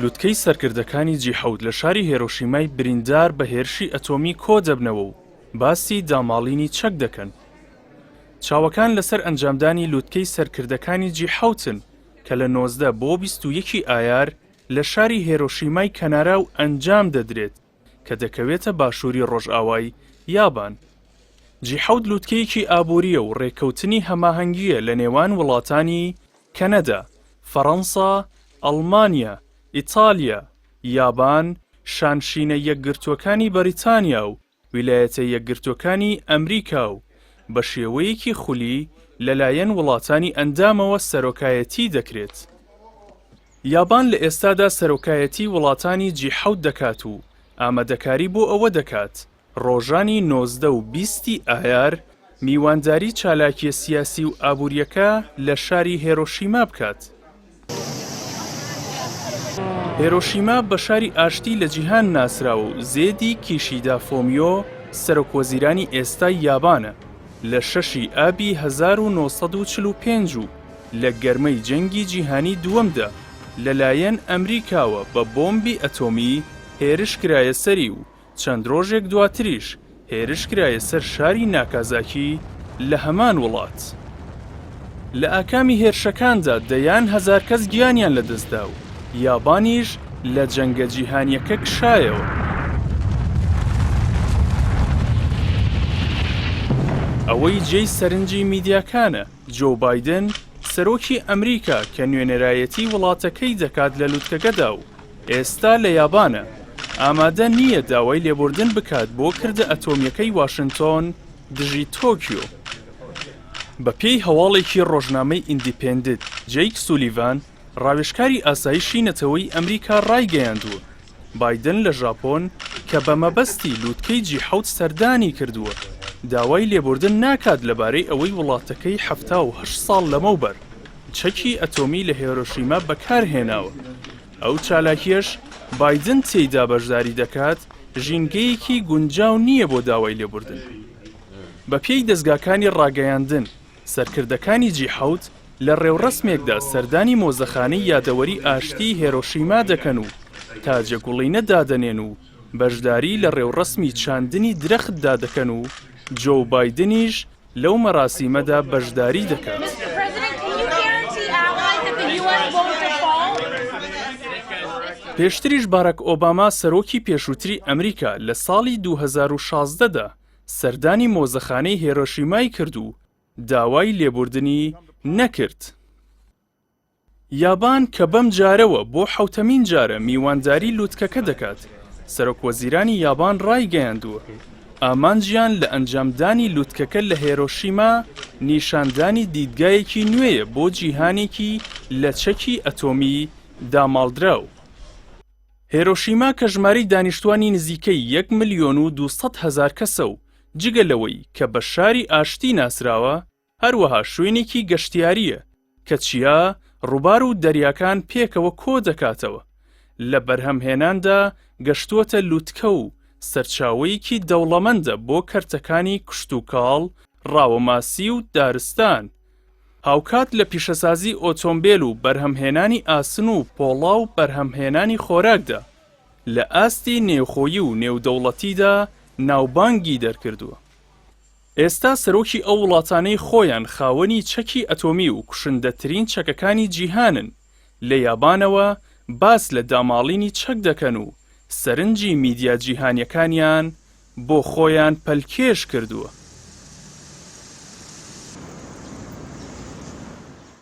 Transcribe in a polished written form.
لووتکەی سەرکردەکانی جی7 لە شاری هیرۆشیمای بریندار بە هێرشی ئەتۆمی کۆ دەبنەوە و باسی داماڵینی چەک دەکەن. چاوەکان لەسەر ئەنجامدانی لووتکەی سەرکردەکانی جی7ن کە لە 19 بۆ 21 ئایار لە شاری هیرۆشیمای کەناراو ئەنجام دەدرێت کە دەکەوێتە باشووری ڕۆژئاوای یابان. جی7 لووتکەیەکی ئابووریە و ڕێکەوتنی هەماهەنگیە لە نێوان وڵاتانی کەنەدا، فەڕەنسا، ئەڵمانیا، ئیتالیا، یابان، شانشینە یەکگرتووەکانی بەریتانیا و ویلایەتە یەکگرتووەکانی ئەمریکا و بە شێوەیەکی خولی لەلایەن وڵاتانی ئەندامەوە سەرۆکایەتی دەکرێت. یابان لە ئێستادا سەرۆکایەتی وڵاتانی جی7 دەکات و ئامادەکاری بۆ ئەوە دەکات ڕۆژانی 19 و 20 ئایار میوانداری چالاکیە سیاسی و ئابووریەکە لە شاری هیرۆشیما بکات. هیرۆشیما بە شاری ئاشتی لە جیهان ناسراوە و زێدی کیشیدا فۆمیۆ سەرۆکوەزیرانی ئێستای یابانە لە 6 ئابی 1945 و لە گەرمەی جەنگی جیهانی دووەمدا لەلایەن ئەمریکاوە بە بۆمبی ئەتۆمی هێرش کرایە سەری و چەند ڕۆژێک دواتریش هێرش کرایە سەر شاری ناکازاکی لە هەمان وڵات. لە ئاکامی هێرشەکاندا دەیان هەزار کەس گیانیان لەدەستدا و یابانیش لە جەنگە جیهانیەکە کشایەوە. ئەوەی جێی سەرنجی میدیاکانە جۆ بایدن سەرۆکی ئەمریکا کە نوێنەرایەتی وڵاتەکەی دەکات لە لووتکەکەدا و ئێستا لە یابانە ئامادە نییە داوای لێبوردن بکات بۆ کردە ئەتۆمیەکەی واشنتۆن دژی تۆکیۆ. بە پێی هەواڵێکی ڕۆژنامەی ئیندیپێندنت جەیک سولیڤان ڕاوێژکاری ئاسایشی نەتەوەی ئەمریکا ڕایگەیاندووە بایدن لە ژاپۆن کە بە مەبەستی لووتکەی جی7 سەردانی کردووە داوای لێبوردن ناکات لەبارەی ئەوەی وڵاتەکەی 78 ساڵ لەمەوبەر چەکی ئەتۆمی لە هیرۆشیما بەکارهێناوە. ئەو چالاکیەش بایدن تێیدا بەشداری دەکات ژینگەیەکی گونجاو نییە بۆ داوای لێبوردن. بە پێی دەستگاکانی ڕاگەیاندن سەرکردەکانی جی7 لە ڕێوڕەسمێکدا سەردانی مۆزەخانەی یادەوەری ئاشتی هیرۆشیما دەکەن و تاجەگوڵینە دادەنێن و بەشداری لە ڕێوڕەسمی چاندنی درەختدا دەکەن و جۆ بایدنیش لەو مەراسیمەدا بەشداری دەکات. پێشتریش باراک ئۆباما سەرۆکی پێشووتری ئەمریکا لە ساڵی 2016دا سەردانی مۆزەخانەی هیرۆشیمای کرد و داوای لێبوردنی نەکرد. یابان کە بەم جارەوە بۆ 7مین جارە میوانداری لووتکەکە دەکات سەرۆکوەزیرانی یابان ڕایگەیاندووە ئامانجیان لە ئەنجامدانی لووتکەکە لە هیرۆشیما نیشاندانی دیدگایەکی نوێیە بۆ جیهانێکی لە چەکی ئەتۆمی داماڵدراو. هیرۆشیما کە ژمارەی دانیشتوانی نزیکەی 1,200,000 کەسە و جگەلەوەی کە بە شاری ئاشتی ناسراوە هەروەها شوێنێکی گەشتیاریە کە چیا ڕووبار و دەریاکان پێکەوە کۆ دەکاتەوە. لە بەرهەمهێناندا گەشتووەتە لووتکە و سەرچاوەیەکی دەوڵەمەندە بۆ کەرتەکانی کشتوکاڵ، ڕاوەماسی و دارستان. هاوکات لە پیشەسازی ئۆتۆمبیل و بەرهەمهێنانی ئاسن و پۆڵا و بەرهەمهێنانی خۆراکدا لە ئاستی نێوخۆیی و نێودەوڵەتیدا ناوبانگی دەرکردووە. ئێستا سەرۆکی ئەو وڵاتانەی خۆیان خاوەنی چەکی ئەتۆمی و کوشندەترین چەکەکانی جیهانن لە یابانەوە باس لە داماڵینی چەک دەکەن و سەرنجی میدیا جیهانیەکانیان بۆ خۆیان پەلکێش کردووە.